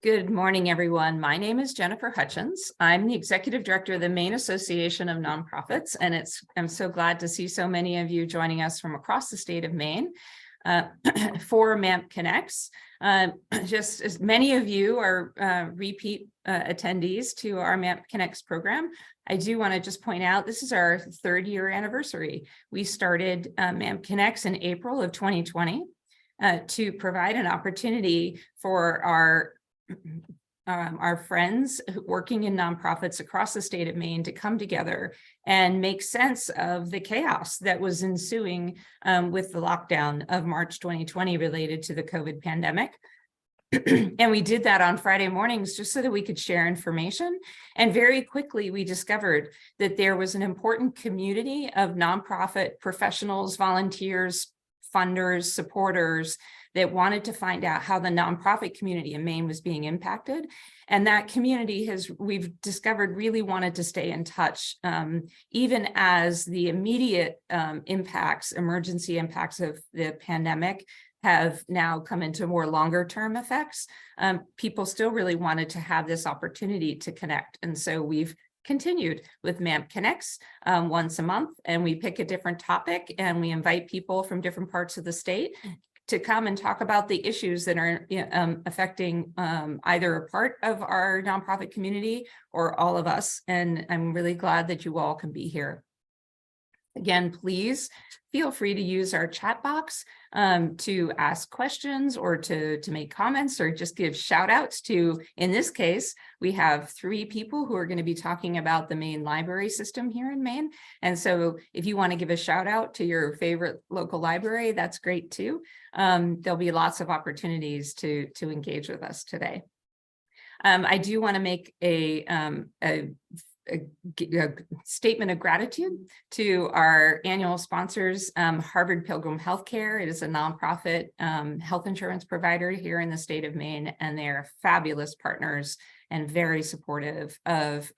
Good morning, everyone. My name is Jennifer Hutchins. I'm the Executive Director of the Maine Association of Nonprofits, and I'm so glad to see so many of you joining us from across the state of Maine for MANP Connects. Just as many of you are repeat attendees to our MANP Connects program, I do want to just point out this is our third year anniversary. We started MANP Connects in April of 2020 to provide an opportunity for our friends working in nonprofits across the state of Maine to come together and make sense of the chaos that was ensuing with the lockdown of March 2020 related to the COVID pandemic. And we did that on Friday mornings just so that we could share information. And very quickly, we discovered that there was an important community of nonprofit professionals, volunteers, funders, supporters that wanted to find out how the nonprofit community in Maine was being impacted. And that community we've discovered, really wanted to stay in touch, even as the immediate emergency impacts of the pandemic have now come into more longer term effects. People still really wanted to have this opportunity to connect. And so we've continued with MANP Connects once a month, and we pick a different topic and we invite people from different parts of the state to come and talk about the issues that are affecting either a part of our nonprofit community or all of us. And I'm really glad that you all can be here. Again, please feel free to use our chat box to ask questions or to make comments or just give shout outs to, in this case, we have 3 people who are going to be talking about the Maine library system here in Maine. And so if you want to give a shout out to your favorite local library, that's great too. There'll be lots of opportunities to engage with us today. I do want to make a statement of gratitude to our annual sponsors, Harvard Pilgrim Healthcare. It is a nonprofit health insurance provider here in the state of Maine, and they are fabulous partners and very supportive of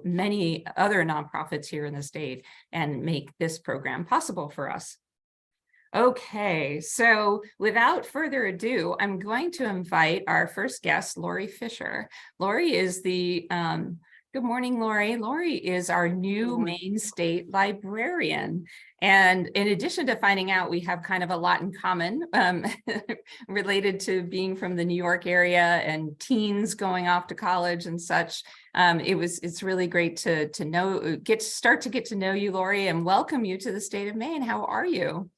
many other nonprofits here in the state and make this program possible for us. Okay, so without further ado, I'm going to invite our first guest, Lori Fisher. Lori is the good morning, Lori. Lori is our new Maine State librarian. And in addition to finding out we have kind of a lot in common related to being from the New York area and teens going off to college and such, it's really great to start to get to know you, Lori, and welcome you to the state of Maine. How are you?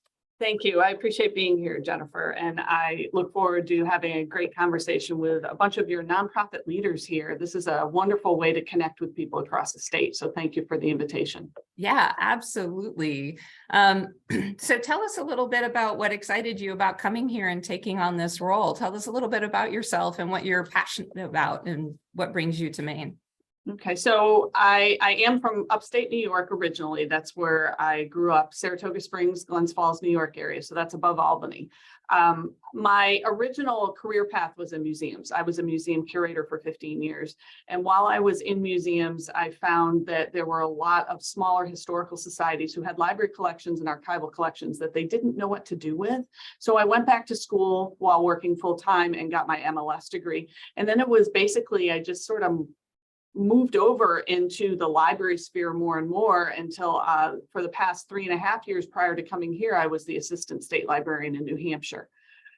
Thank you. I appreciate being here, Jennifer, and I look forward to having a great conversation with a bunch of your nonprofit leaders here. This is a wonderful way to connect with people across the state. So thank you for the invitation. Yeah, absolutely. So tell us a little bit about what excited you about coming here and taking on this role. Tell us a little bit about yourself and what you're passionate about and what brings you to Maine. Okay, so I am from upstate New York originally. That's where I grew up, Saratoga Springs, Glens Falls, New York area. So that's above Albany. My original career path was in museums. I was a museum curator for 15 years. And while I was in museums, I found that there were a lot of smaller historical societies who had library collections and archival collections that they didn't know what to do with. So I went back to school while working full time and got my MLS degree. And then it was basically, I just sort of moved over into the library sphere more and more until for the past 3.5 years prior to coming here, I was the assistant state librarian in New Hampshire.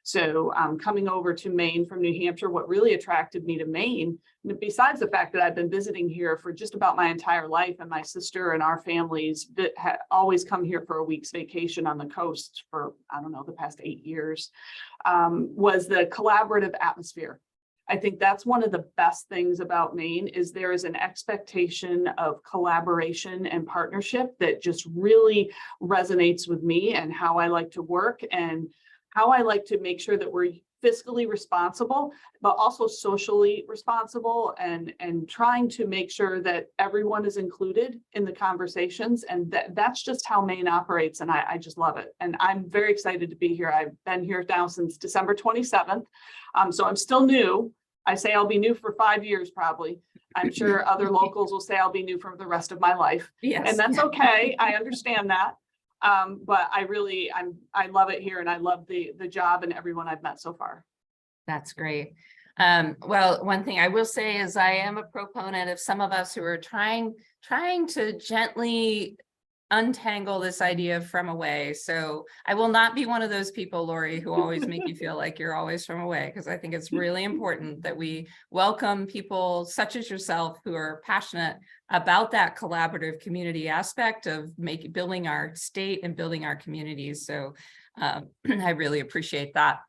So coming over to Maine from New Hampshire, what really attracted me to Maine, besides the fact that I've been visiting here for just about my entire life, and my sister and our families had always come here for a week's vacation on the coast for, I don't know, the past 8 years, was the collaborative atmosphere. I think that's one of the best things about Maine is there is an expectation of collaboration and partnership that just really resonates with me and how I like to work and how I like to make sure that we're fiscally responsible, but also socially responsible and trying to make sure that everyone is included in the conversations. And that's just how Maine operates. And I just love it. And I'm very excited to be here. I've been here now since December 27th. So I'm still new. I say I'll be new for 5 years, probably. I'm sure other locals will say I'll be new for the rest of my life. Yes. And that's okay. I understand that. But I love it here and I love the job and everyone I've met so far. That's great. Well, one thing I will say is I am a proponent of some of us who are trying to gently untangle this idea of from away. So I will not be one of those people, Lori, who always make you feel like you're always from away, because I think it's really important that we welcome people such as yourself who are passionate about that collaborative community aspect of building our state and building our communities. So I really appreciate that.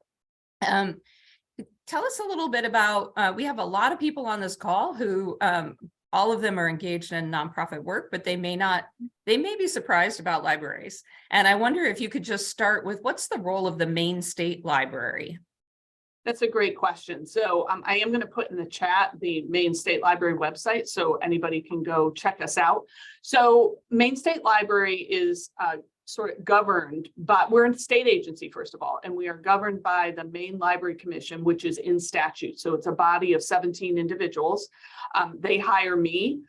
Tell us a little bit about, we have a lot of people on this call who all of them are engaged in nonprofit work, but they may be surprised about libraries. And I wonder if you could just start with what's the role of the Maine State Library? That's a great question. So I am going to put in the chat the Maine State Library website so anybody can go check us out. So Maine State Library is sort of governed, but we're a state agency, first of all, and we are governed by the Maine Library Commission, which is in statute. So it's a body of 17 individuals. They hire me.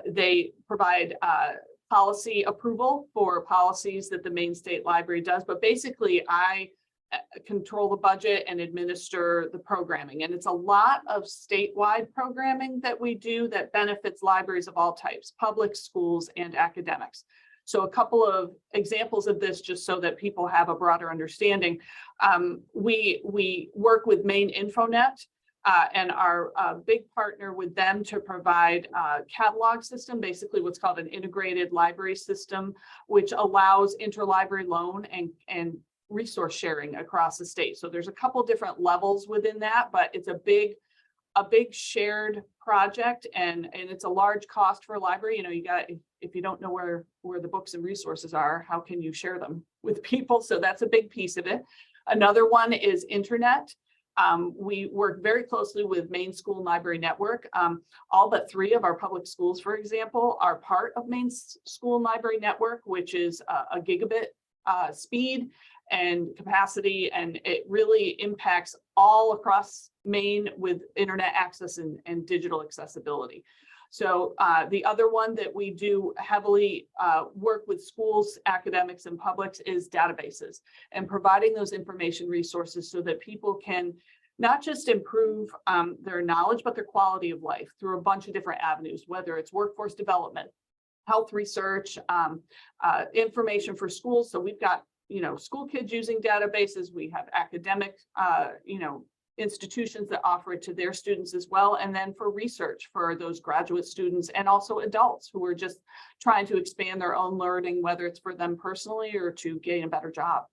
They provide policy approval for policies that the Maine State Library does. But basically, I control the budget and administer the programming. And it's a lot of statewide programming that we do that benefits libraries of all types, public, schools, and academics. So a couple of examples of this, just so that people have a broader understanding. We work with Maine Infonet and are a big partner with them to provide a catalog system, basically what's called an integrated library system, which allows interlibrary loan and resource sharing across the state. So there's a couple different levels within that, but it's a big shared project, and it's a large cost for a library. You know, if you don't know where the books and resources are, how can you share them with people? So that's a big piece of it. Another one is internet. We work very closely with Maine School Library Network. All but 3 of our public schools, for example, are part of Maine School Library Network, which is a gigabit speed and capacity, and it really impacts all across Maine with internet access and digital accessibility. So the other one that we do heavily work with schools, academics, and publics is databases, and providing those information resources so that people can not just improve their knowledge, but their quality of life through a bunch of different avenues, whether it's workforce development, health research, information for schools. So we've got, school kids using databases. We have academic, institutions that offer it to their students as well. And then for research for those graduate students and also adults who are just trying to expand their own learning, whether it's for them personally or to gain a better job.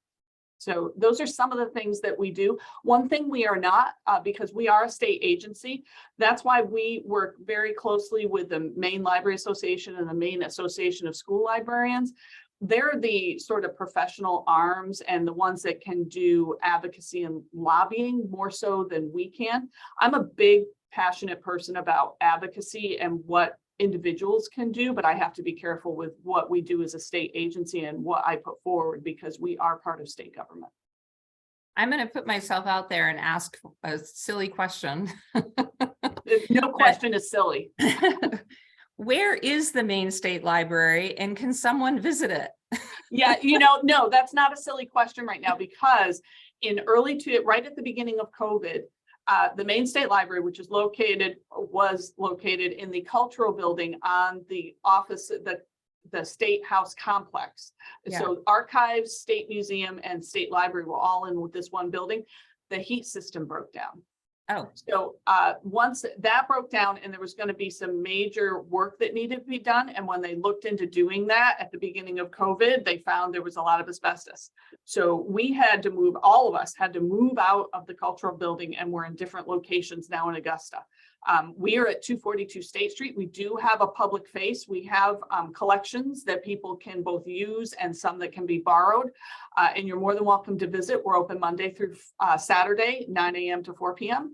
So those are some of the things that we do. One thing we are not, because we are a state agency, that's why we work very closely with the Maine Library Association and the Maine Association of School Librarians. They're the sort of professional arms and the ones that can do advocacy and lobbying more so than we can. I'm a big, passionate person about advocacy and what individuals can do, but I have to be careful with what we do as a state agency and what I put forward, because we are part of state government. I'm going to put myself out there and ask a silly question. No question is silly. Where is the Maine State Library, and can someone visit it? Yeah, no, that's not a silly question right now, because right at the beginning of COVID, the Maine State Library, which was located in the cultural building on the office, the State House complex. Yeah. So archives, state museum, and state library were all in with this one building. The heat system broke down. Oh, so once that broke down, and there was going to be some major work that needed to be done. And when they looked into doing that at the beginning of COVID, they found there was a lot of asbestos. So all of us had to move out of the cultural building, and we're in different locations now in Augusta. We are at 242 State Street. We do have a public face. We have collections that people can both use and some that can be borrowed. And you're more than welcome to visit. We're open Monday through Saturday, 9 a.m. to 4 p.m.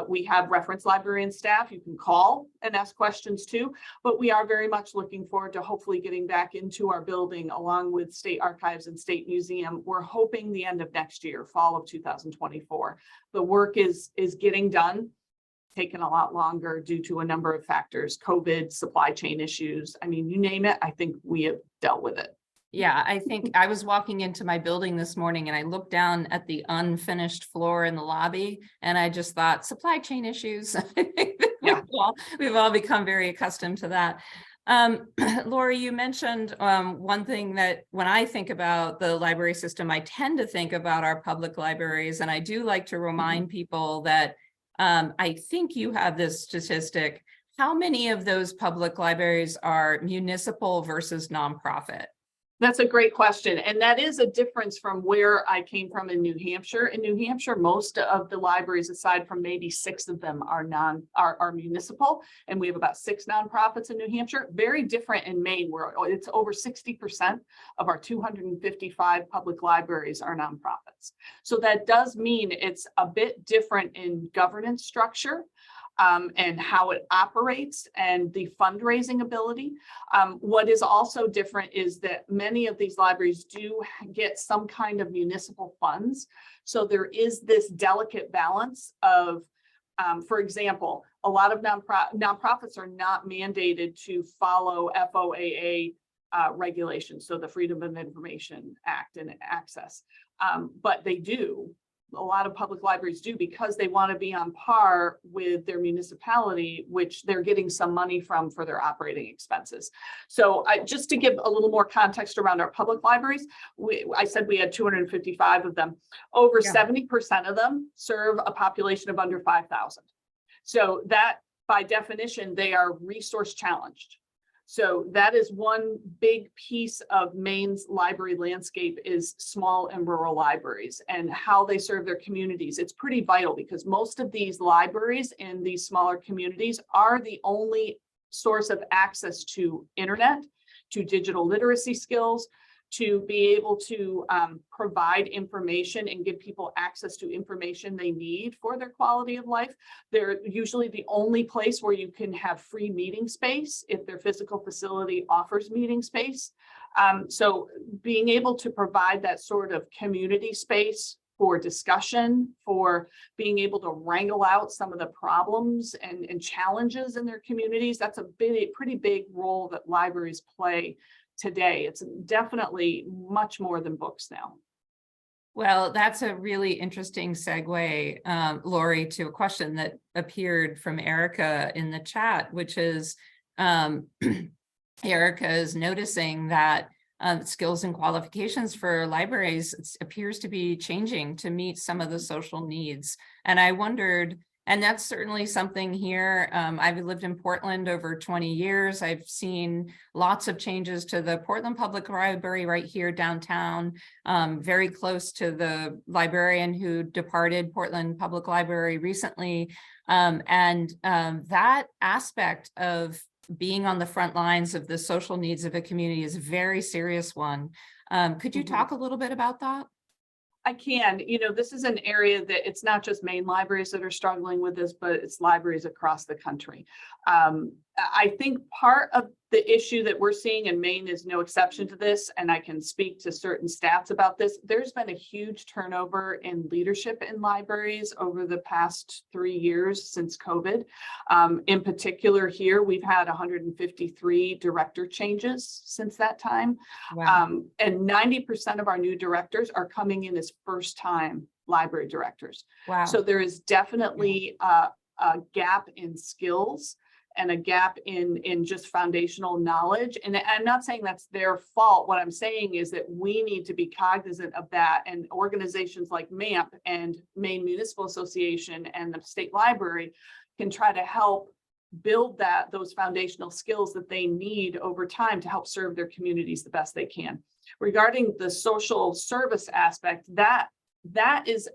We have reference librarian staff. You can call and ask questions too, but we are very much looking forward to hopefully getting back into our building along with State Archives and State Museum. We're hoping the end of next year, fall of 2024. The work is getting done. Taken a lot longer due to a number of factors, COVID, supply chain issues. I mean, you name it, I think we have dealt with it. Yeah, I think I was walking into my building this morning and I looked down at the unfinished floor in the lobby and I just thought supply chain issues. I think that Yeah. we've all become very accustomed to that. Lori, you mentioned one thing that when I think about the library system, I tend to think about our public libraries. And I do like to remind people that I think you have this statistic. How many of those public libraries are municipal versus nonprofit? That's a great question. And that is a difference from where I came from in New Hampshire. In New Hampshire, most of the libraries, aside from maybe 6 of them, are municipal. And we have about 6 nonprofits in New Hampshire. Very different in Maine, where it's over 60% of our 255 public libraries are nonprofits. So that does mean it's a bit different in governance structure. And how it operates and the fundraising ability. What is also different is that many of these libraries do get some kind of municipal funds. So there is this delicate balance of, for example, a lot of nonprofits are not mandated to follow FOAA regulations, so the Freedom of Information Act and access, but they do. A lot of public libraries do because they want to be on par with their municipality, which they're getting some money from for their operating expenses. So just to give a little more context around our public libraries, I said we had 255 of them. Over 70% of them serve a population of under 5,000. So that by definition, they are resource challenged. So that is one big piece of Maine's library landscape is small and rural libraries and how they serve their communities. It's pretty vital because most of these libraries in these smaller communities are the only source of access to internet, to digital literacy skills, to be able to provide information and give people access to information they need for their quality of life. They're usually the only place where you can have free meeting space if their physical facility offers meeting space. So being able to provide that sort of community space for discussion, for being able to wrangle out some of the problems and challenges in their communities, that's a pretty big role that libraries play today. It's definitely much more than books now. Well, that's a really interesting segue, Lori, to a question that appeared from Erica in the chat, which is Erica is noticing that skills and qualifications for libraries appears to be changing to meet some of the social needs. And I wondered, and that's certainly something here. I've lived in Portland over 20 years. I've seen lots of changes to the Portland Public Library right here downtown, very close to the librarian who departed Portland Public Library recently. That aspect of being on the front lines of the social needs of a community is a very serious one. Could you talk a little bit about that? I can. This is an area that it's not just Maine libraries that are struggling with this, but it's libraries across the country. I think part of the issue that we're seeing, and Maine is no exception to this, and I can speak to certain stats about this, there's been a huge turnover in leadership in libraries over the past 3 years since COVID. In particular here, we've had 153 director changes since that time. Wow. And 90% of our new directors are coming in as first-time library directors. Wow. So there is definitely a gap in skills and a gap in just foundational knowledge. And I'm not saying that's their fault. What I'm saying is that we need to be cognizant of that. And organizations like MANP and Maine Municipal Association and the State Library can try to help build those foundational skills that they need over time to help serve their communities the best they can. Regarding the social service aspect, that is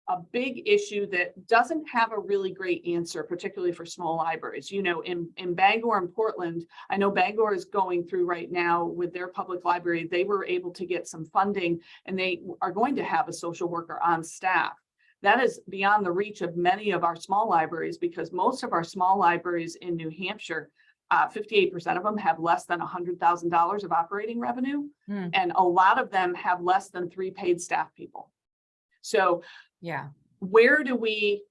a big issue that doesn't have a really great answer, particularly for small libraries. In Bangor and Portland, I know Bangor is going through right now with their public library. They were able to get some funding and they are going to have a social worker on staff. That is beyond the reach of many of our small libraries because most of our small libraries in New Hampshire, 58% of them have less than $100,000 of operating revenue. And a lot of them have less than 3 paid staff people. So yeah, where do we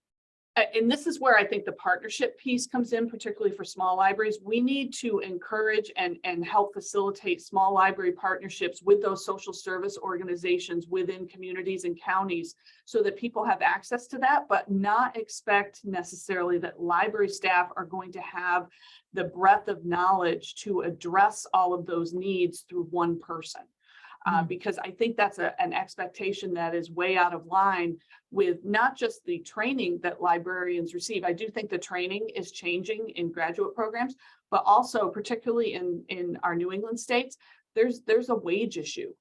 And this is where I think the partnership piece comes in, particularly for small libraries. We need to encourage and help facilitate small library partnerships with those social service organizations within communities and counties so that people have access to that, but not expect necessarily that library staff are going to have the breadth of knowledge to address all of those needs through one person. Because I think that's an expectation that is way out of line with not just the training that librarians receive. I do think the training is changing in graduate programs, but also particularly in our New England states, there's a wage issue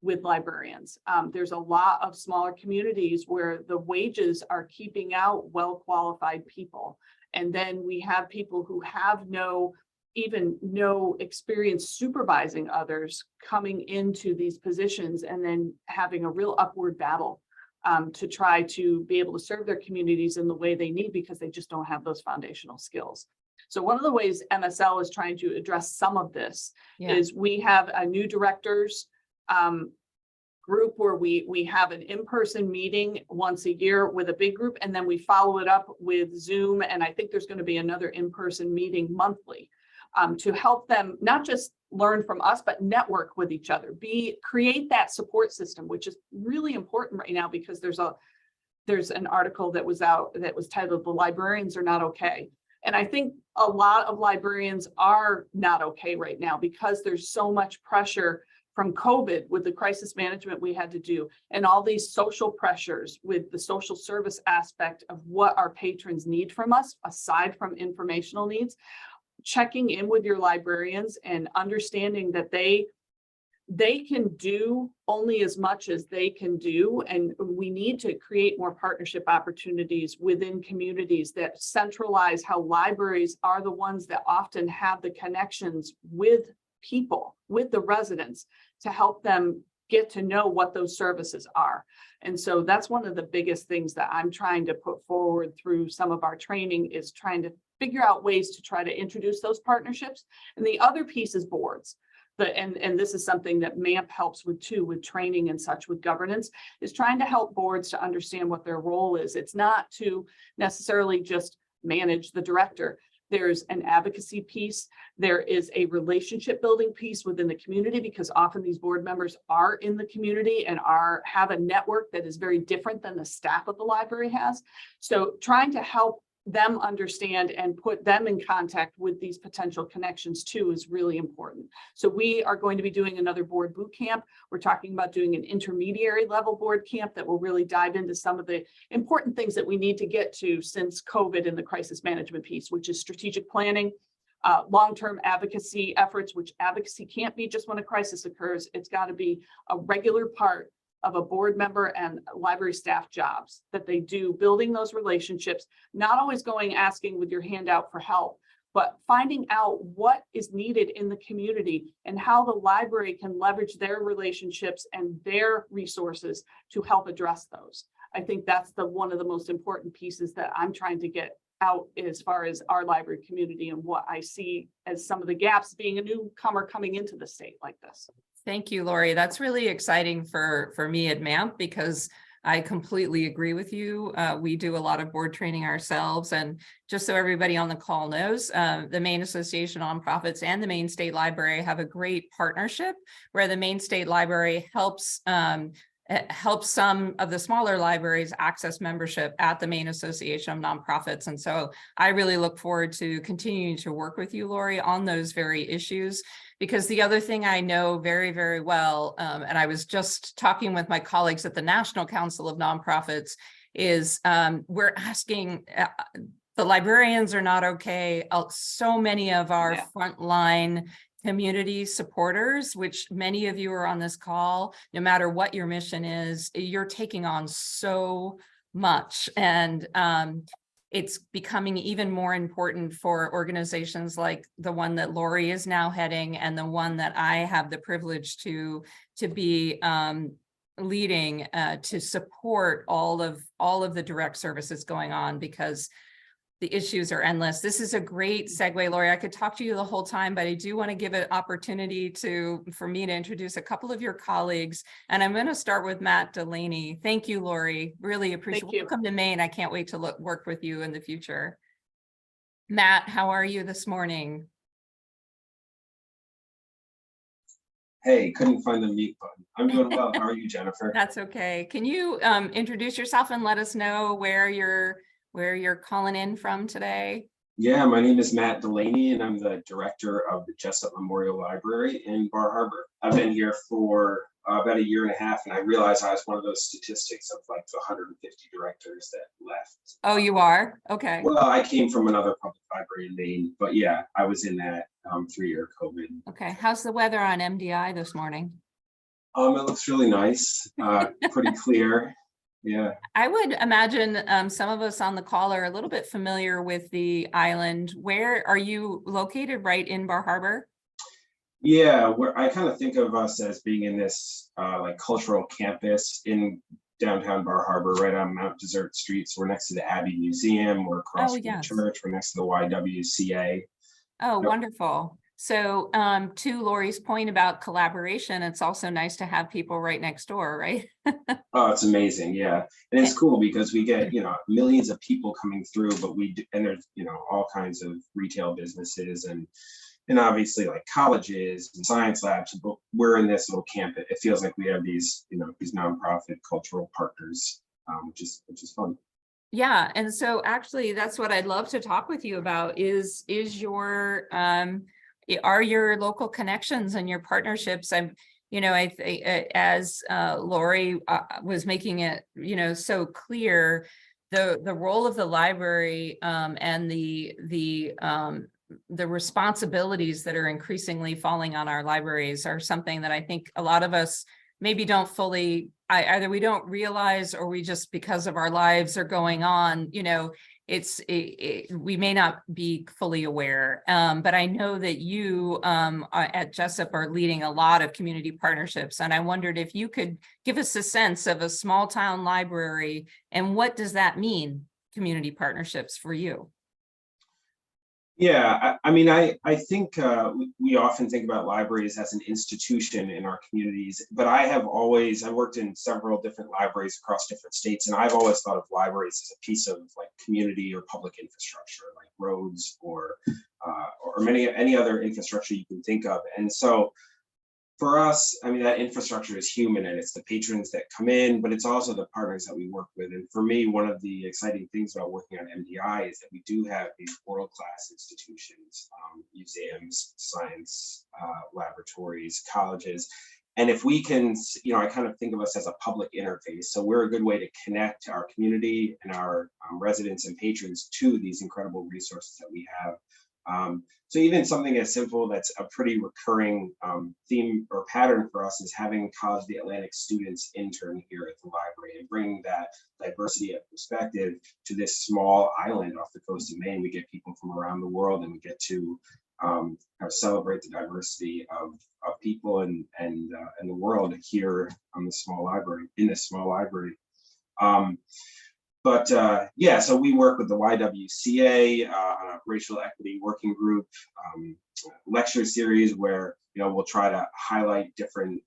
with librarians. There's a lot of smaller communities where the wages are keeping out well-qualified people. And then we have people who have no experience supervising others coming into these positions and then having a real upward battle to try to be able to serve their communities in the way they need because they just don't have those foundational skills. So one of the ways MSL is trying to address some of this is we have a new directors group where we have an in-person meeting once a year with a big group, and then we follow it up with Zoom. And I think there's going to be another in-person meeting monthly. To help them not just learn from us, but network with each other, create that support system, which is really important right now because there's an article that was out that was titled "The Librarians Are Not Okay." And I think a lot of librarians are not okay right now because there's so much pressure from COVID with the crisis management we had to do and all these social pressures with the social service aspect of what our patrons need from us, aside from informational needs. Checking in with your librarians and understanding that they can do only as much as they can do. And we need to create more partnership opportunities within communities that centralize how libraries are the ones that often have the connections with people, with the residents, to help them get to know what those services are. And so that's one of the biggest things that I'm trying to put forward through some of our training is trying to figure out ways to try to introduce those partnerships. And the other piece is boards. And this is something that MANP helps with too, with training and such, with governance, is trying to help boards to understand what their role is. It's not to necessarily just manage the director. There's an advocacy piece. There is a relationship building piece within the community because often these board members are in the community and have a network that is very different than the staff of the library has. So trying to help them understand and put them in contact with these potential connections too is really important. So we are going to be doing another board boot camp. We're talking about doing an intermediary level board camp that will really dive into some of the important things that we need to get to since COVID and the crisis management piece, which is strategic planning, long-term advocacy efforts, which advocacy can't be just when a crisis occurs. It's got to be a regular part of a board member and library staff jobs that they do, building those relationships, not always going asking with your hand out for help, but finding out what is needed in the community and how the library can leverage their relationships and their resources to help address those. I think that's one of the most important pieces that I'm trying to get out as far as our library community and what I see as some of the gaps being a newcomer coming into the state like this. Thank you, Lori. That's really exciting for me at MANP because I completely agree with you. We do a lot of board training ourselves. And just so everybody on the call knows, the Maine Association of Nonprofits and the Maine State Library have a great partnership where the Maine State Library helps some of the smaller libraries access membership at the Maine Association of Nonprofits. And so I really look forward to continuing to work with you, Lori, on those very issues. Because the other thing I know very, very well, and I was just talking with my colleagues at the National Council of Nonprofits, is we're asking, the librarians are not okay. So many of our frontline community supporters, which many of you are on this call, no matter what your mission is, you're taking on so much. And it's becoming even more important for organizations like the one that Lori is now heading and the one that I have the privilege to be leading to support all of the direct services going on, because the issues are endless. This is a great segue, Lori. I could talk to you the whole time, but I do want to give an opportunity for me to introduce a couple of your colleagues. And I'm going to start with Matt DeLaney. Thank you, Lori. Really appreciate it. Welcome to Maine. I can't wait to work with you in the future. Matt, how are you this morning? Hey, couldn't find the mute button. I'm doing well. How are you, Jennifer? That's okay. Can you introduce yourself and let us know where you're calling in from today? Yeah, my name is Matt DeLaney, and I'm the director of the Jesup Memorial Library in Bar Harbor. I've been here for about 1.5 years, and I realized I was one of those statistics of like the 150 directors that left. Oh, you are? Okay. Well, I came from another public library in Maine, but yeah, I was in that 3-year COVID. Okay. How's the weather on MDI this morning? It looks really nice, pretty clear. Yeah. I would imagine some of us on the call are a little bit familiar with the island. Where are you located? Right in Bar Harbor? Yeah, I kind of think of us as being in this like cultural campus in downtown Bar Harbor, right on Mount Desert Street. So we're next to the Abbey Museum. We're across from the church. We're next to the YWCA. Oh, wonderful. So to Lori's point about collaboration, it's also nice to have people right next door, right? Oh, it's amazing. Yeah. And it's cool because we get, millions of people coming through, but and there's, all kinds of retail businesses and obviously like colleges and science labs, but we're in this little camp. It feels like we have these, these nonprofit cultural partners, which is fun. Yeah. And so actually that's what I'd love to talk with you about is your, are your local connections and your partnerships. As Lori was making it, so clear, the role of the library and the responsibilities that are increasingly falling on our libraries are something that I think a lot of us maybe don't fully, either we don't realize or we just, because of our lives are going on, we may not be fully aware. But I know that you at Jesup are leading a lot of community partnerships. And I wondered if you could give us a sense of a small town library and what does that mean, community partnerships for you? Yeah, I think we often think about libraries as an institution in our communities, but I worked in several different libraries across different states, and I've always thought of libraries as a piece of like community or public infrastructure, like roads or any other infrastructure you can think of. And so for us, that infrastructure is human and it's the patrons that come in, but it's also the partners that we work with. And for me, one of the exciting things about working on MDI is that we do have these world-class institutions, museums, science laboratories, colleges. And if we can, I kind of think of us as a public interface. So we're a good way to connect our community and our residents and patrons to these incredible resources that we have. So even something as simple that's a pretty recurring theme or pattern for us is having College of the Atlantic students intern here at the library and bringing that diversity of perspective to this small island off the coast of Maine. We get people from around the world and we get to celebrate the diversity of people and the world here on this small library, in this small library. So we work with the YWCA on a racial equity working group lecture series where we'll try to highlight different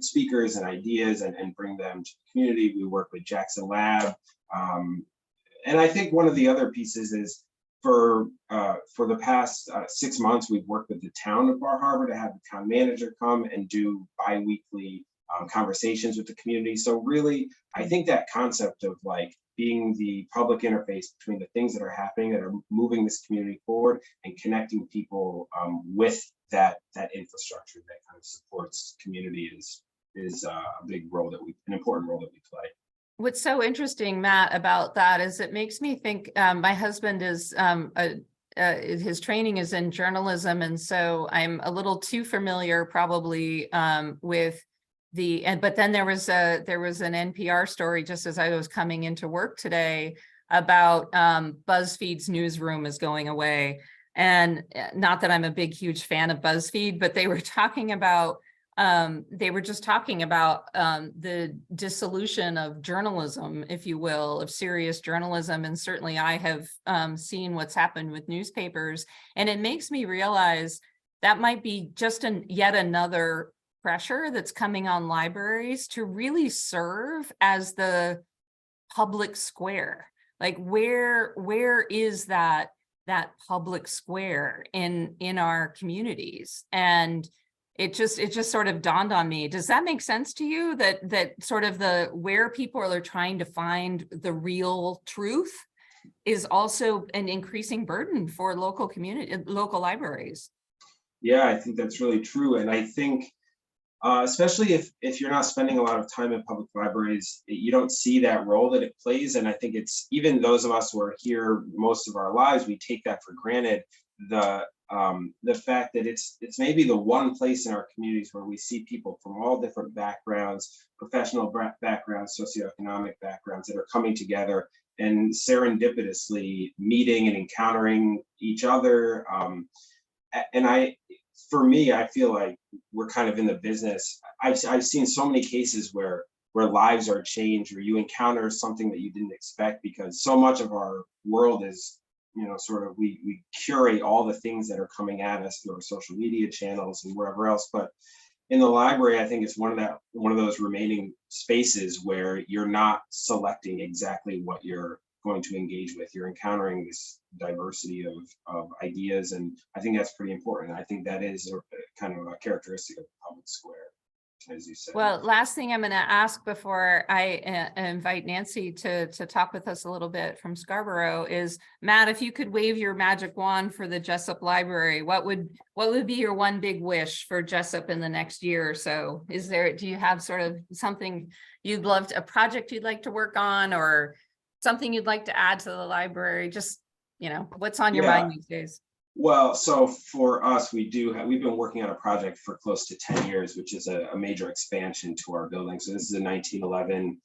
speakers and ideas and bring them to the community. We work with Jackson Lab, and I think one of the other pieces is for the past 6 months we've worked with the town of Bar Harbor to have the town manager come and do bi-weekly conversations with the community. So really, I think that concept of like being the public interface between the things that are happening that are moving this community forward and connecting people with that infrastructure that kind of supports community is a big role an important role that we play. What's so interesting, Matt, about that is it makes me think, my husband is his training is in journalism, and so I'm a little too familiar probably with but then there was an NPR story just as I was coming into work today about BuzzFeed's newsroom is going away. And not that I'm a huge fan of BuzzFeed, but they were talking about they were just talking about the dissolution of journalism, if you will, of serious journalism. And certainly I have seen what's happened with newspapers. And it makes me realize that might be just yet another pressure that's coming on libraries to really serve as the public square. Like where is that public square in our communities? And it just sort of dawned on me. Does that make sense to you, that sort of where people are trying to find the real truth is also an increasing burden for local libraries? Yeah, I think that's really true. And I think especially if you're not spending a lot of time in public libraries, you don't see that role that it plays. And I think it's, even those of us who are here most of our lives, we take that for granted. The fact that it's maybe the one place in our communities where we see people from all different backgrounds, professional backgrounds, socioeconomic backgrounds, that are coming together and serendipitously meeting and encountering each other. And for me, I feel like we're kind of in the business. I've seen so many cases where lives are changed, or you encounter something that you didn't expect, because so much of our world is, sort of, we curate all the things that are coming at us through our social media channels and wherever else. But in the library, I think it's one of those remaining spaces where you're not selecting exactly what you're going to engage with. You're encountering this diversity of ideas, and I think that's pretty important. I think that is kind of a characteristic of the public square, as you said. Well, last thing I'm going to ask before I invite Nancy to talk with us a little bit from Scarborough is, Matt, if you could wave your magic wand for the Jesup Library, what would be your one big wish for Jesup in the next year or so? Do you have sort of something a project you'd like to work on, or something you'd like to add to the library? Just, what's on your mind these days? Well, so for us, we've been working on a project for close to 10 years, which is a major expansion to our building. So this is a 1911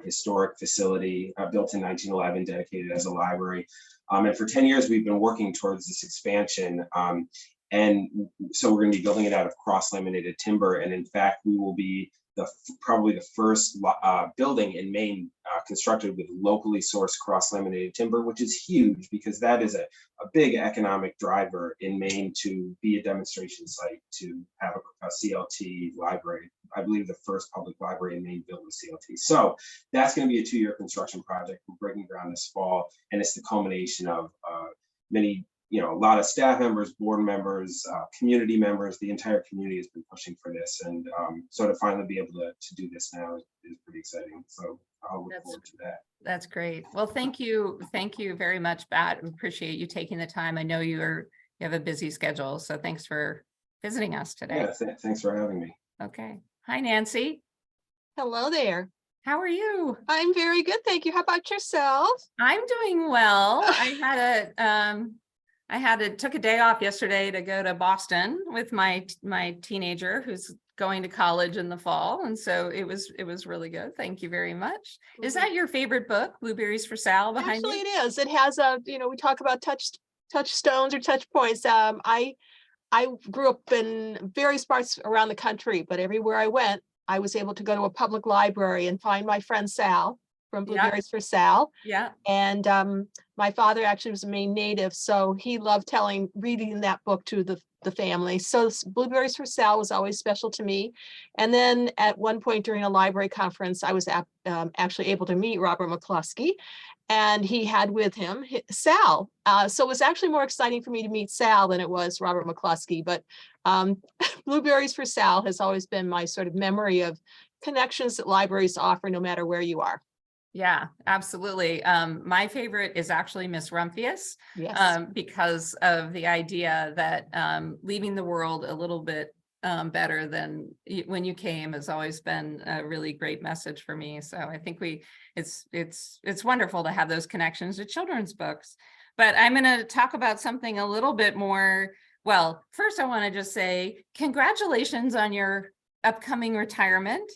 historic facility, built in 1911, dedicated as a library. And for 10 years, we've been working towards this expansion. And so we're going to be building it out of cross-laminated timber. And in fact, we will be probably the first building in Maine constructed with locally sourced cross-laminated timber, which is huge, because that is a big economic driver in Maine, to be a demonstration site, to have a CLT library. I believe the first public library in Maine built with CLT. So that's going to be a 2-year construction project. We're breaking ground this fall, and it's the culmination of many, a lot of staff members, board members, community members. The entire community has been pushing for this, and so to finally be able to do this now is pretty exciting. So I'll look forward to that. That's great. Well, thank you very much, Pat. We appreciate you taking the time. I know you have a busy schedule, so thanks for visiting us today. Yeah, thanks for having me. Okay. Hi, Nancy. Hello there. How are you? I'm very good, thank you. How about yourself? I'm doing well. I took a day off yesterday to go to Boston with my teenager who's going to college in the fall, and so it was really good. Thank you very much. Is that your favorite book, Blueberries for Sal, behind Actually, you? it is. It has we talk about touchstones or touch points. I grew up in various parts around the country, but everywhere I went, I was able to go to a public library and find my friend Sal from Blueberries for Sal. Yeah. And my father actually was a Maine native, so he loved reading that book to the family. So Blueberries for Sal was always special to me. And then at one point during a library conference, I was actually able to meet Robert McCluskey, and he had with him Sal. So it was actually more exciting for me to meet Sal than it was Robert McCluskey. But Blueberries for Sal has always been my sort of memory of connections that libraries offer, no matter where you are. Yeah, absolutely. My favorite is actually Miss Rumphius, Yes. because of the idea that leaving the world a little bit better than when you came has always been a really great message for me. So I think it's wonderful to have those connections to children's books. But I'm going to talk about something a little bit more. Well, first I want to just say congratulations on your upcoming retirement.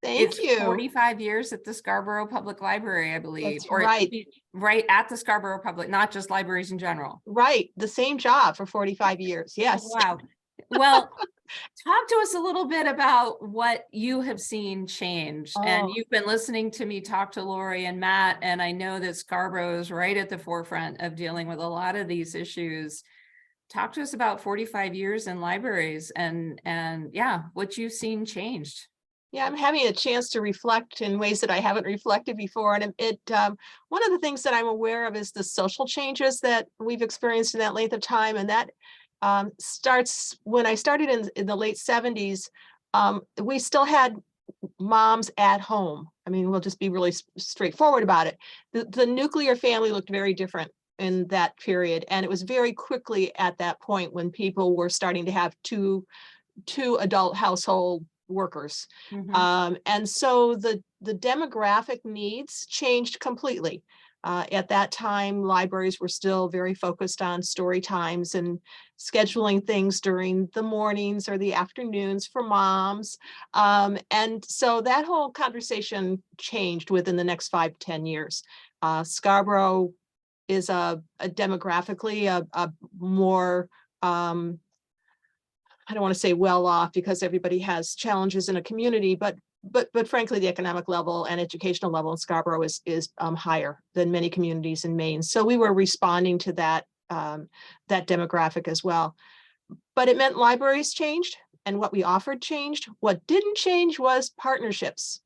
Thank you. 45 years at the Scarborough Public Library, I believe. That's or right. Right at the Scarborough Public, not just libraries in general. Right. The same job for 45 years. Yes. Wow. Well, Talk to us a little bit about what you have seen change. And Oh. you've been listening to me talk to Lori and Matt, and I know that Scarborough is right at the forefront of dealing with a lot of these issues. Talk to us about 45 years in libraries and yeah, what you've seen changed. Yeah, I'm having a chance to reflect in ways that I haven't reflected before. And one of the things that I'm aware of is the social changes that we've experienced in that length of time. And that starts when I started in the late 70s. We still had moms at home. I mean, we'll just be really straightforward about it. The nuclear family looked very different in that period. And it was very quickly at that point when people were starting to have two adult household workers. And so the demographic needs changed completely. At that time, libraries were still very focused on story times and scheduling things during the mornings or the afternoons for moms. And so that whole conversation changed within the next 5 to 10 years. Scarborough is demographically a more I don't want to say well off, because everybody has challenges in a community, but frankly, the economic level and educational level in Scarborough is higher than many communities in Maine. So we were responding to that demographic as well. But it meant libraries changed and what we offered changed. What didn't change was partnerships.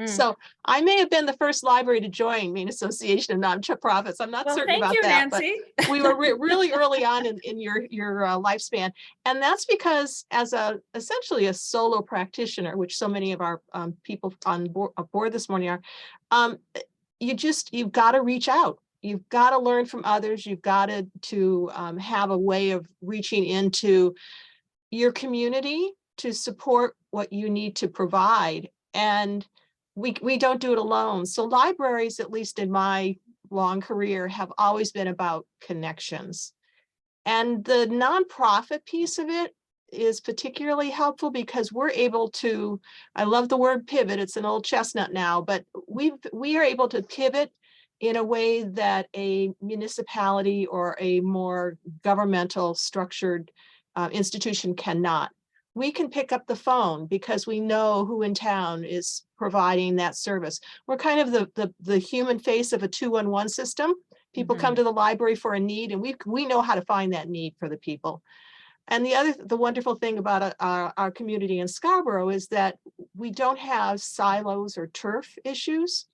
So I may have been the first library to join Maine Association of Non-Profits. I'm not certain thank about you, that, Nancy. but we were really early on in your lifespan. And that's because as essentially a solo practitioner, which so many of our people on board this morning are, you've got to reach out. You've got to learn from others. You've got to have a way of reaching into your community to support what you need to provide. And we don't do it alone. So libraries, at least in my long career, have always been about connections. And the nonprofit piece of it is particularly helpful because we're able to, I love the word pivot, it's an old chestnut now, but we are able to pivot in a way that a municipality or a more governmental structured institution cannot. We can pick up the phone because we know who in town is providing that service. We're kind of the human face of a 211 system. People come to the library for a need, and we know how to find that need for the people. And the wonderful thing about our community in Scarborough is that we don't have silos or turf issues.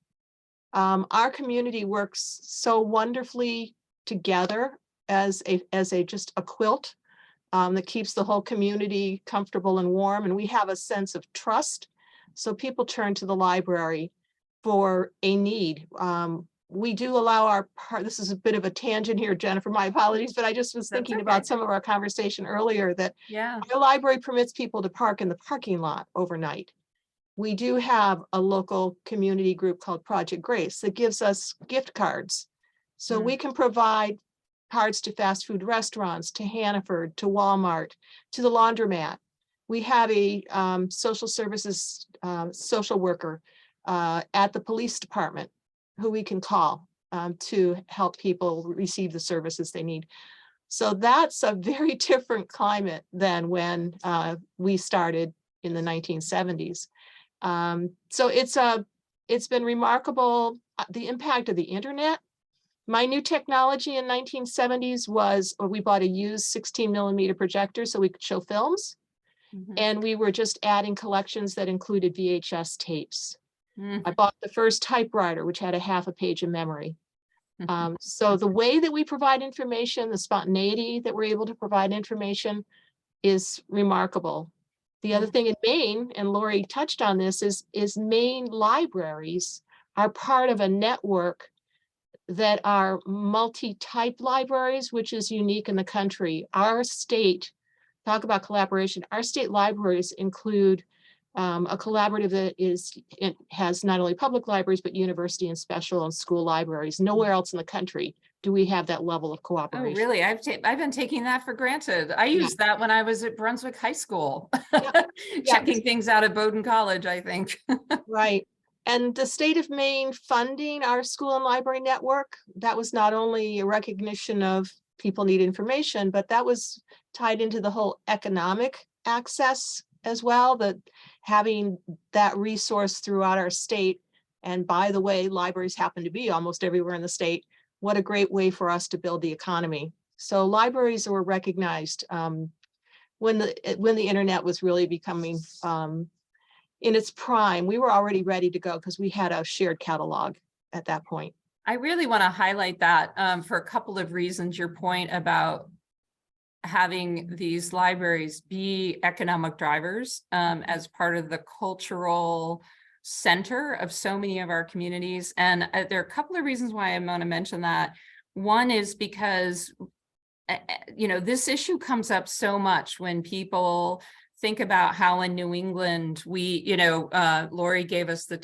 Our community works so wonderfully together as just a quilt. That keeps the whole community comfortable and warm. And we have a sense of trust. So people turn to the library for a need. We do allow this is a bit of a tangent here, Jennifer, my apologies, but I just was thinking about some of our conversation earlier that our library permits people to park in the parking lot overnight. We do have a local community group called Project Grace that gives us gift cards. So we can provide cards to fast food restaurants, to Hannaford, to Walmart, to the laundromat. We have a social services social worker at the police department who we can call to help people receive the services they need. So that's a very different climate than when we started in the 1970s. So it's been remarkable, the impact of the internet. My new technology in 1970s was we bought a used 16 millimeter projector so we could show films. And we were just adding collections that included VHS tapes. I bought the first typewriter, which had a half a page of memory. So the way that we provide information, the spontaneity that we're able to provide information is remarkable. The other thing in Maine, and Lori touched on this, is Maine libraries are part of a network that are multi-type libraries, which is unique in the country. Our state, talk about collaboration, our state libraries include a collaborative that has not only public libraries, but university and special and school libraries. Nowhere else in the country do we have that level of cooperation. Oh, really? I've been taking that for granted. I used that when I was at Brunswick High School, checking things out at Bowdoin College, I think. Right. And the state of Maine funding our school and library network, that was not only a recognition of people need information, but that was tied into the whole economic access as well, that having that resource throughout our state. And by the way, libraries happen to be almost everywhere in the state. What a great way for us to build the economy. So libraries were recognized when the internet was really becoming in its prime. We were already ready to go because we had a shared catalog at that point. I really want to highlight that for a couple of reasons. Your point about having these libraries be economic drivers as part of the cultural center of so many of our communities. And there are a couple of reasons why I want to mention that. One is because, you know, this issue comes up so much when people think about how in New England we, you know, Lori gave us the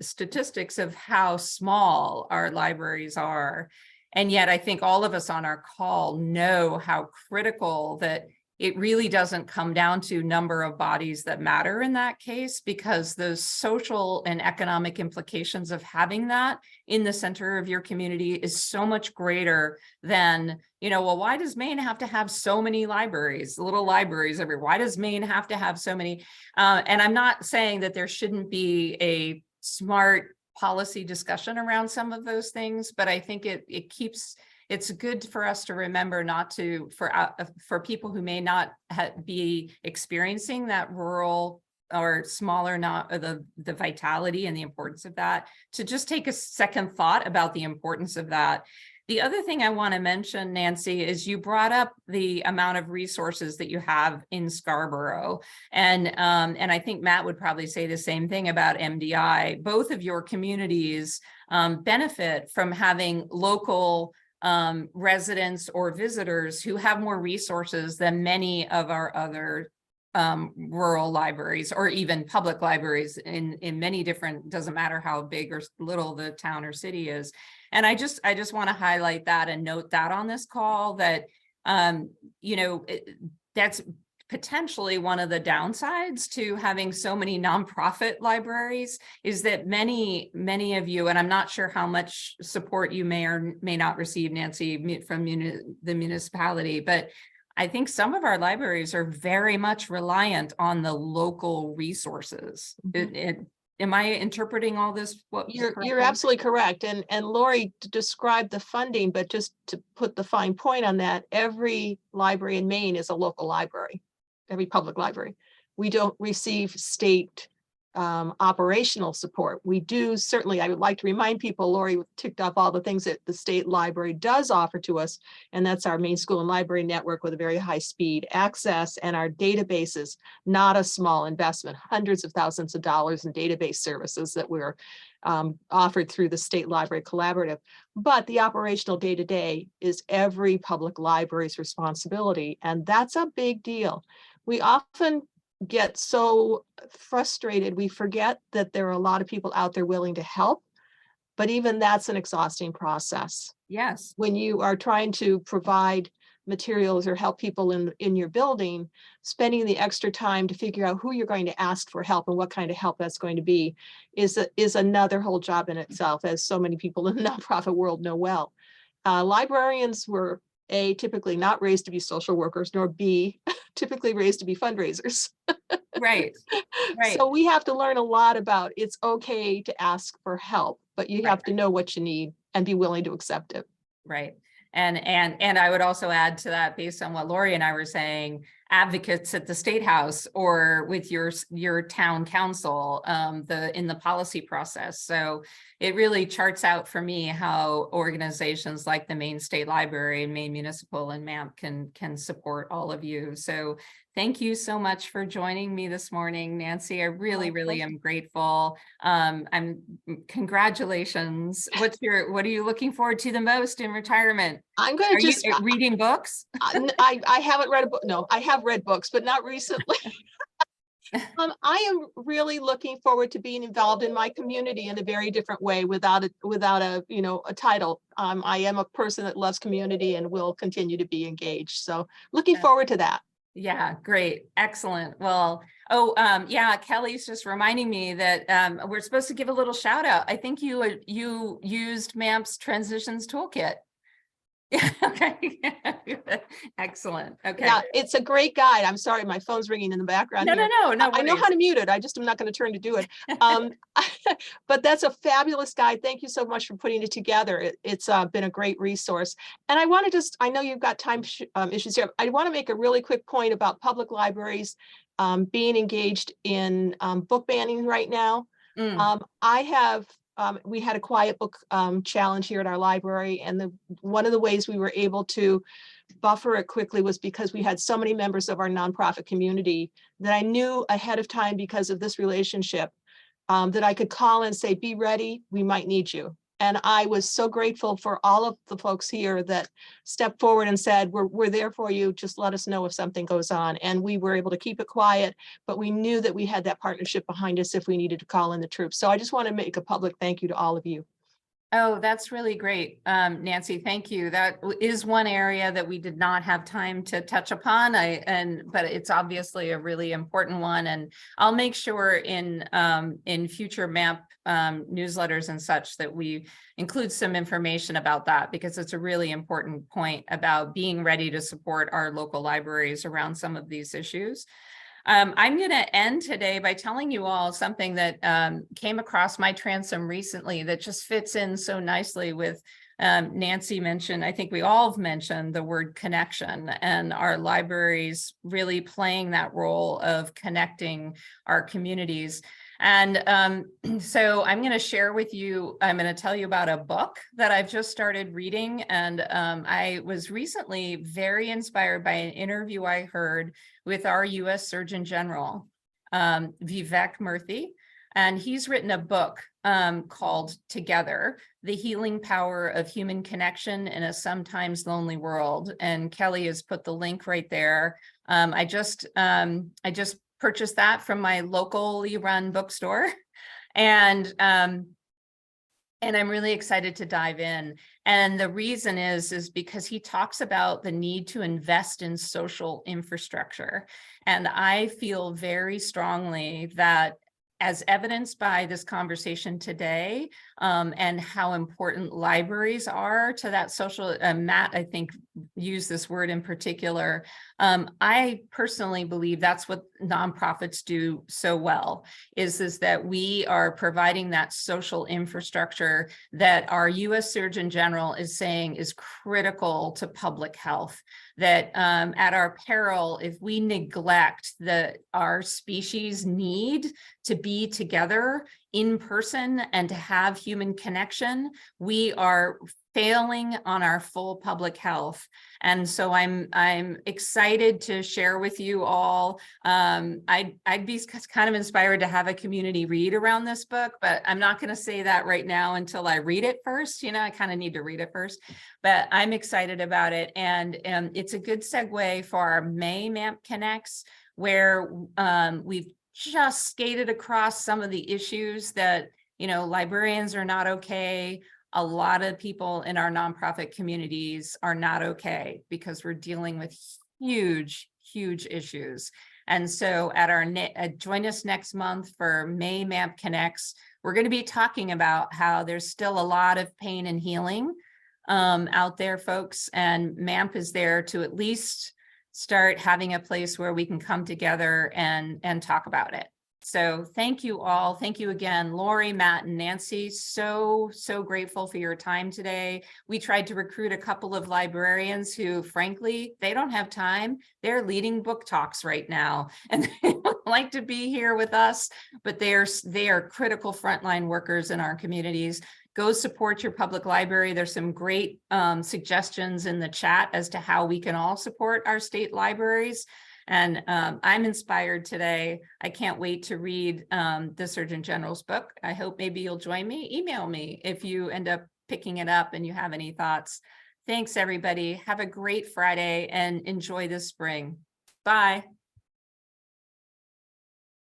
statistics of how small our libraries are. And yet I think all of us on our call know how critical that it really doesn't come down to number of bodies that matter in that case, because those social and economic implications of having that in the center of your community is so much greater than, you know, well, why does Maine have to have so many libraries, little libraries everywhere? Why does Maine have to have so many? And I'm not saying that there shouldn't be a smart policy discussion around some of those things, but I think it's good for us to remember not to, for people who may not be experiencing that rural or smaller, the vitality and the importance of that, to just take a second thought about the importance of that. The other thing I want to mention, Nancy, is you brought up the amount of resources that you have in Scarborough. And I think Matt would probably say the same thing about MDI. Both of your communities benefit from having local residents or visitors who have more resources than many of our other rural libraries, or even public libraries in many different, doesn't matter how big or little the town or city is. And I just want to highlight that and note that on this call that, you know, that's potentially one of the downsides to having so many nonprofit libraries, is that many of you, and I'm not sure how much support you may or may not receive, Nancy, from the municipality, but I think some of our libraries are very much reliant on the local resources. Am I interpreting all this? You're absolutely correct. And Lori described the funding, but just to put the fine point on that, every library in Maine is a local library, every public library. We don't receive state operational support. We do, certainly, I would like to remind people, Lori ticked off all the things that the state library does offer to us, and that's our Maine School and Library Network with a very high speed access, and our databases, not a small investment, hundreds of thousands of dollars in database services that we're offered through the State Library Collaborative. But the operational day-to-day is every public library's responsibility, and that's a big deal. We often get so frustrated, we forget that there are a lot of people out there willing to help, but even that's an exhausting process. Yes. When you are trying to provide materials or help people in your building, spending the extra time to figure out who you're going to ask for help and what kind of help that's going to be is another whole job in itself, as so many people in the nonprofit world know well. Librarians were A, typically not raised to be social workers, nor B, typically raised to be fundraisers. Right. So we have to learn a lot about it's okay to ask for help, but you have to know what you need and be willing to accept it. Right. And I would also add to that, based on what Lori and I were saying, advocates at the State House or with your town council in the policy process. So it really charts out for me how organizations like the Maine State Library and Maine Municipal and MANP can support all of you. So thank you so much for joining me this morning, Nancy. I really am grateful. Congratulations. What are you looking forward to the most in retirement? I'm going to just reading books. I haven't read a book. No, I have read books, but not recently. I am really looking forward to being involved in my community in a very different way without a title. I am a person that loves community and will continue to be engaged. So looking forward to that. Yeah, great. Excellent. Well, yeah, Kelly's just reminding me that we're supposed to give a little shout out. I think you used MAMP's Transitions Toolkit. Okay. Excellent. Okay. Yeah, it's a great guide. I'm sorry, my phone's ringing in the background No, here. no I know how to mute it. I just am not going to turn to do it. But that's a fabulous guide. Thank you so much for putting it together. It's been a great resource. And I want to just, I know you've got time issues here. I want to make a really quick point about public libraries being engaged in book banning right now. We had a quiet book challenge here at our library, and one of the ways we were able to buffer it quickly was because we had so many members of our nonprofit community that I knew ahead of time, because of this relationship, that I could call and say, be ready, we might need you. And I was so grateful for all of the folks here that stepped forward and said, we're there for you, just let us know if something goes on. And we were able to keep it quiet, but we knew that we had that partnership behind us if we needed to call in the troops. So I just want to make a public thank you to all of you. Oh, that's really great. Nancy, thank you. That is one area that we did not have time to touch upon. But it's obviously a really important one. And I'll make sure in future MANP newsletters and such that we include some information about that, because it's a really important point about being ready to support our local libraries around some of these issues. I'm going to end today by telling you all something that came across my transom recently that just fits in so nicely with Nancy mentioned. I think we all have mentioned the word connection, and our libraries really playing that role of connecting our communities. And so I'm going to share with you, I'm going to tell you about a book that I've just started reading. And I was recently very inspired by an interview I heard with our U.S. Surgeon General, Vivek Murthy. And he's written a book called Together, The Healing Power of Human Connection in a Sometimes Lonely World. And Kelly has put the link right there. I just purchased that from my locally run bookstore. And I'm really excited to dive in. And the reason is because he talks about the need to invest in social infrastructure. And I feel very strongly that, as evidenced by this conversation today, and how important libraries are to that social, Matt, I think, used this word in particular. I personally believe that's what nonprofits do so well, is that we are providing that social infrastructure that our U.S. Surgeon General is saying is critical to public health. That at our peril, if we neglect our species need to be together in person and to have human connection, we are failing on our full public health. And so I'm excited to share with you all. I'd be kind of inspired to have a community read around this book, but I'm not going to say that right now until I read it first. You know, I kind of need to read it first, but I'm excited about it. And it's a good segue for our May MANP Connects, where we've just skated across some of the issues that, you know, librarians are not okay. A lot of people in our nonprofit communities are not okay because we're dealing with huge issues. And so at our join us next month for May MANP Connects, we're going to be talking about how there's still a lot of pain and healing out there, folks, and MANP is there to at least start having a place where we can come together and talk about it. So thank you all. Thank you again, Lori, Matt, and Nancy. So grateful for your time today. We tried to recruit a couple of librarians who, frankly, they don't have time. They're leading book talks right now, and they would like to be here with us, but they are critical frontline workers in our communities. Go support your public library. There's some great suggestions in the chat as to how we can all support our state libraries. And I'm inspired today. I can't wait to read the Surgeon General's book. I hope maybe you'll join me. Email me if you end up picking it up and you have any thoughts. Thanks, everybody. Have a great Friday and enjoy the spring. Bye.